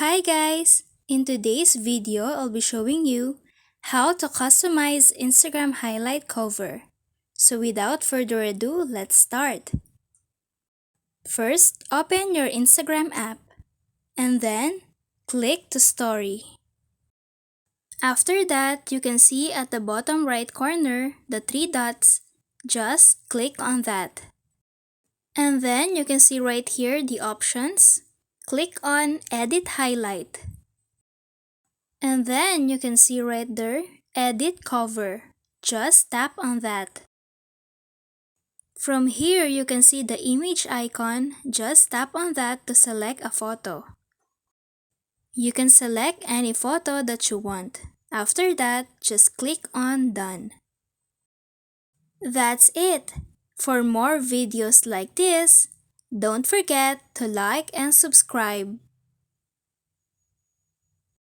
Hi guys! In today's video, I'll be showing you how to customize Instagram highlight cover. So without further ado, let's start. First, open your Instagram app and then click to story. After that, you can see at the bottom right corner the three dots. Just click on that. And then you can see right here the options. Click on edit highlight. And then you can see right there, edit cover. Just tap on that. From here, you can see the image icon. Just tap on that to select a photo. You can select any photo that you want. After that, just click on done. That's it. For more videos like this, don't forget to like and subscribe.